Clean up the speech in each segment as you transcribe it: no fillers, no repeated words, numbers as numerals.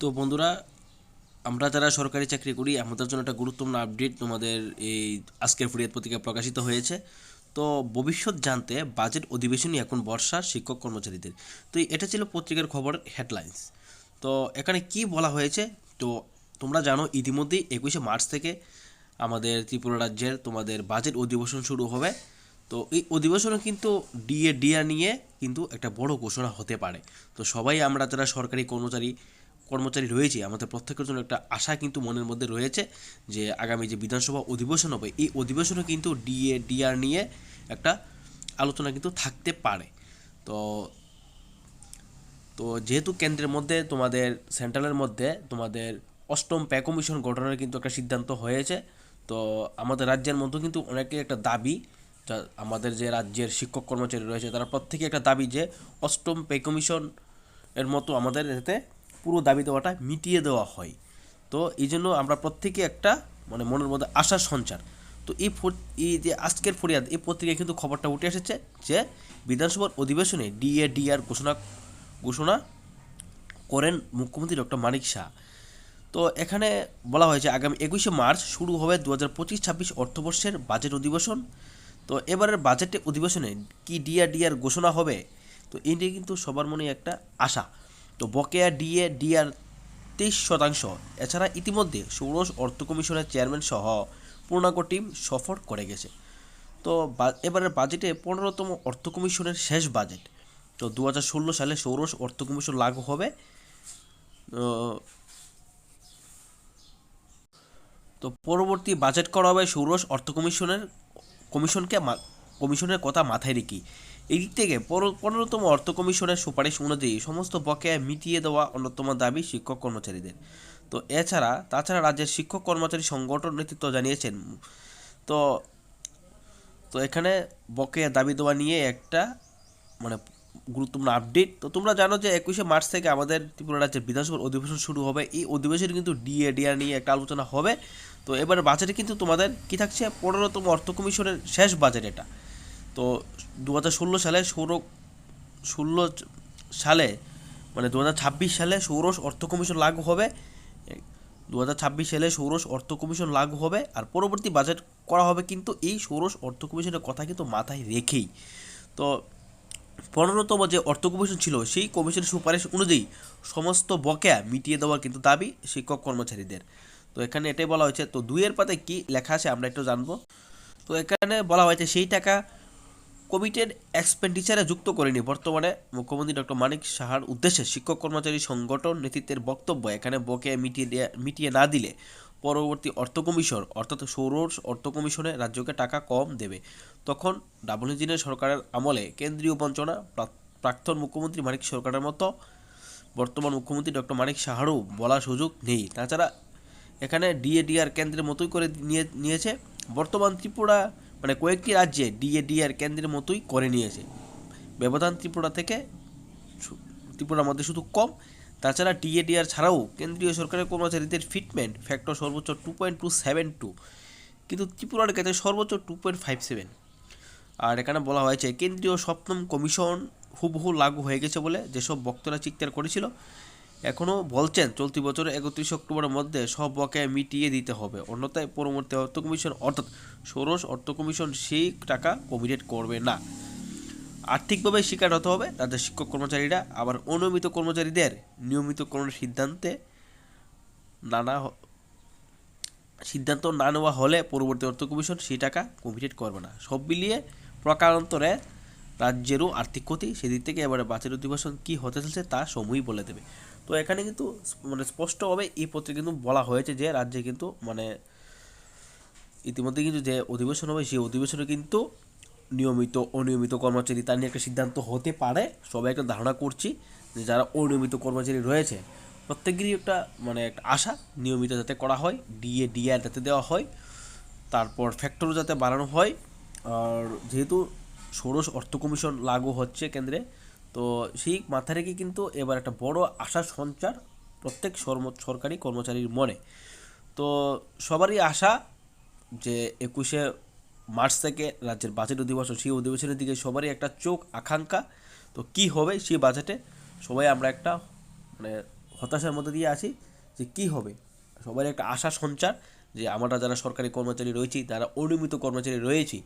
তো বন্ধুরা, আমরা যারা সরকারি চাকরি করি আমাদের জন্য একটা গুরুত্বপূর্ণ আপডেট তোমাদের এই আজকের ফুরিয়াদ পত্রিকায় প্রকাশিত হয়েছে। তো ভবিষ্যৎ জানতে বাজেট অধিবেশনই এখন বর্ষা শিক্ষক কর্মচারীদের। তো এটা ছিল পত্রিকার খবরের হেডলাইন্স। তো এখানে কি বলা হয়েছে? তো তোমরা জানো ইতিমধ্যেই 21শে মার্চ থেকে আমাদের ত্রিপুরা রাজ্যের তোমাদের বাজেট অধিবেশন শুরু হবে। তো এই অধিবেশনে কিন্তু ডিএ নিয়ে কিন্তু একটা বড় ঘোষণা হতে পারে। তো সবাই আমরা যারা সরকারি কর্মচারী রয়েছে আমাদের প্রত্যেকের জন্য একটা আশা কিন্তু মনের মধ্যে রয়েছে যে আগামী যে বিধানসভা অধিবেশন হবে এই অধিবেশনে কিন্তু ডিআর নিয়ে একটা আলোচনা কিন্তু থাকতে পারে। তো তো যেহেতু কেন্দ্রের মধ্যে তোমাদের সেন্ট্রালের মধ্যে তোমাদের অষ্টম পে কমিশন গঠনের কিন্তু একটা সিদ্ধান্ত হয়েছে। তো আমাদের রাজ্যের মধ্যে কিন্তু অনেকের একটা দাবি, যা আমাদের যে রাজ্যের শিক্ষক কর্মচারী রয়েছে তারা প্রত্যেকে একটা দাবি যে অষ্টম পে কমিশন এর মতো আমাদের এতে পুরো দাবি দেওয়াটা মিটিয়ে দেওয়া হয়। তো এই জন্য আমরা প্রত্যেকে একটা মানে মনের মধ্যে আশার সঞ্চার। তো এই যে আজকের ফরিয়াদ এই পত্রিকায় কিন্তু খবরটা উঠে এসেছে যে বিধানসভার অধিবেশনে ডিআর ঘোষণা করেন মুখ্যমন্ত্রী ডক্টর মানিক শাহ। তো এখানে বলা হয়েছে আগামী 21শে মার্চ শুরু হবে 2025-26 অর্থবর্ষের বাজেট অধিবেশন। তো এবারের বাজেট অধিবেশনে কি ডিআর ঘোষণা হবে? তো এই নিয়ে কিন্তু সবার মনে একটা আশা। তো বকেয়া ডিআর 23%। এছাড়া ইতিমধ্যে ষোড়শ অর্থ কমিশনের চেয়ারম্যান সহ পূর্ণাঙ্গ টিম সফর করে গেছে। তো এবারের বাজেটে 15তম অর্থ কমিশনের শেষ বাজেট। তো 2016 সালে ষোড়শ অর্থ কমিশন লাগু হবে। তো পরবর্তী বাজেট করা হবে ষোড়শ অর্থ কমিশনের কথা মাথায় রেখে। এই দিক থেকে 15তম অর্থ কমিশনের সুপারিশ অনুযায়ী সমস্ত বকেয়া মিটিয়ে দেওয়া অন্যতম দাবি শিক্ষক কর্মচারীদের। তো তাছাড়া রাজ্যের শিক্ষক কর্মচারী সংগঠন নেতৃত্ব জানিয়েছেন। তো তো এখানে বকেয়া দাবি দেওয়া নিয়ে একটা মানে গুরুত্বপূর্ণ আপডেট। তো তোমরা জানো যে 21শে মার্চ থেকে আমাদের ত্রিপুরা রাজ্যের বিধানসভার অধিবেশন শুরু হবে। এই অধিবেশনে কিন্তু ডিআর নিয়ে একটা আলোচনা হবে। তো এবার বাজেটে কিন্তু তোমাদের কি থাকছে? 15তম অর্থ কমিশনের শেষ বাজেট এটা। তো 2016 সালে 16 সালে মানে 2026 সালে ষোড়শ অর্থ কমিশন লাগু হবে। 2026 সালে ষোড়শ অর্থ কমিশন লাগু হবে আর পরবর্তী বাজেট করা হবে কিন্তু এই ষোড়শ অর্থ কমিশনের কথা কিন্তু মাথায় রেখেই। তো 15তম যে অর্থ কমিশন ছিল সেই কমিশনের সুপারিশ অনুযায়ী সমস্ত বকেয়া মিটিয়ে দেওয়ার কিন্তু দাবি শিক্ষক কর্মচারীদের। তো এখানে এটাই বলা হয়েছে। তো দুইয়ের পাতায় কি লেখা আছে আমরা একটু জানবো। তো এখানে বলা হয়েছে সেই টাকা কমিটেড এক্সপেন্ডিচারে যুক্ত করেনি। বর্তমানে মুখ্যমন্ত্রী ডক্টর মানিক সাহার উদ্দেশ্যে শিক্ষক কর্মচারী সংগঠন নেতৃত্বের বক্তব্য, এখানে বকেয়া মিটিয়ে না দিলে পরবর্তী অর্থ কমিশন অর্থাৎ ষোড়শ অর্থ কমিশনে রাজ্যকে টাকা কম দেবে। তখন ডাবল ইঞ্জিনের সরকারের আমলে কেন্দ্রীয় বঞ্চনা প্রাক্তন মুখ্যমন্ত্রী মানিক সরকারের মতো বর্তমান মুখ্যমন্ত্রী ডক্টর মানিক সাহারও বলার সুযোগ নেই। তাছাড়া এখানে ডিআর কেন্দ্রের মতোই করে নিয়েছে। বর্তমান ত্রিপুরা মানে কয়েকটি রাজ্যে ডিআর কেন্দ্রের মতোই করে নিয়েছে। ব্যবধান ত্রিপুরার মধ্যে শুধু কম। তাছাড়া ডিআর ছাড়াও কেন্দ্রীয় সরকারের কর্মচারীদের ফিটমেন্ট ফ্যাক্টর সর্বোচ্চ 2.272, কিন্তু ত্রিপুরার ক্ষেত্রে সর্বোচ্চ 2.57। আর এখানে বলা হয়েছে কেন্দ্রীয় সপ্তম কমিশন হুবহু লাগু হয়ে গেছে বলে যেসব বক্তারা চিৎকার করেছিল এখনও বলছেন চলতি বছরের 31 অক্টোবরের মধ্যে সব বকেয়া মিটিয়ে দিতে হবে, অন্যথায় পরবর্তী অর্থ কমিশন অর্থাৎ ষোড়শ অর্থ কমিশন সেই টাকা কমিটেড করবে না। আর্থিকভাবে শিকার হতে হবে রাজ্যের শিক্ষক কর্মচারীরা। আবার অনিয়মিত কর্মচারীদের নিয়মিতকরণের নানা সিদ্ধান্ত না নেওয়া হলে পরবর্তী অর্থ কমিশন সেই টাকা কমিটেড করবে না। সব মিলিয়ে প্রকারান্তরে রাজ্যেরও আর্থিক ক্ষতি। সেদিক থেকে এবারে বাজেট অধিবেশন কী হতে চলছে তা সময়ই বলে দেবে। তো এখানে কিন্তু মানে স্পষ্টভাবে এই পত্রে কিন্তু বলা হয়েছে যে রাজ্যে কিন্তু মানে ইতিমধ্যে কিন্তু যে অধিবেশন হবে সেই অধিবেশনে কিন্তু নিয়মিত অনিয়মিত কর্মচারী তা নিয়ে একটা সিদ্ধান্ত হতে পারে। সবাই একটা ধারণা করছি যে যারা অনিয়মিত কর্মচারী রয়েছে প্রত্যেকেরই একটা মানে একটা আশা নিয়মিত যাতে করা হয়, ডিআর যাতে দেওয়া হয়, তারপর ফ্যাক্টরও যাতে বাড়ানো হয়। আর যেহেতু ষোড়শ অর্থ কমিশন লাগু হচ্ছে কেন্দ্রে, তো সেই মাথা রেখে কিন্তু এবার একটা বড় আশার সঞ্চার প্রত্যেক সরকারি কর্মচারীর মনে। তো সবারই আশা যে 21শে মার্চ থেকে রাজ্যের বাজেট অধিবেশন সেই অধিবেশনের দিকে সবারই একটা চোখ আকাঙ্ক্ষা। তো কি হবে সেই বাজেটে সবাই আমরা একটা মানে হতাশার মধ্যে দিয়ে আছি যে কী হবে। সবার একটা আশা সঞ্চার যে আমরা যারা সরকারি কর্মচারী রয়েছি, যারা অনিয়মিত কর্মচারী রয়েছি,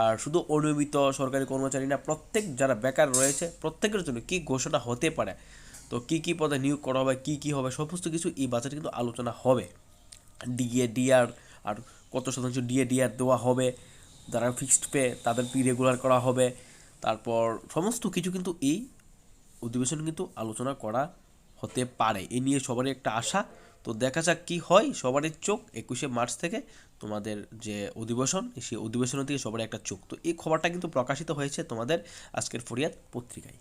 আর শুধু অনিয়মিত সরকারি কর্মচারী না, প্রত্যেক যারা বেকার রয়েছে প্রত্যেকের জন্য কী ঘোষণা হতে পারে, তো কী কী পদে নিয়োগ করা হবে, কী কী হবে, সমস্ত কিছু এই বাজেটে কিন্তু আলোচনা হবে। ডিএ ডিআর আর কত শতাংশ ডিএ ডিআর দেওয়া হবে, যারা ফিক্সড পে তাদের পি রেগুলার করা হবে, তারপর সমস্ত কিছু কিন্তু এই অধিবেশন কিন্তু আলোচনা করা হতে পারে। এ নিয়ে সবারই একটা আশা। তো দেখা যাক কী হয়। সবারই চোখ 21শে মার্চ থেকে তোমাদের যে অধিবেশন, সেই অধিবেশনের দিকে সবারই একটা চোখ। তো এই খবরটা কিন্তু প্রকাশিত হয়েছে তোমাদের আজকের ফরিয়াদ পত্রিকায়।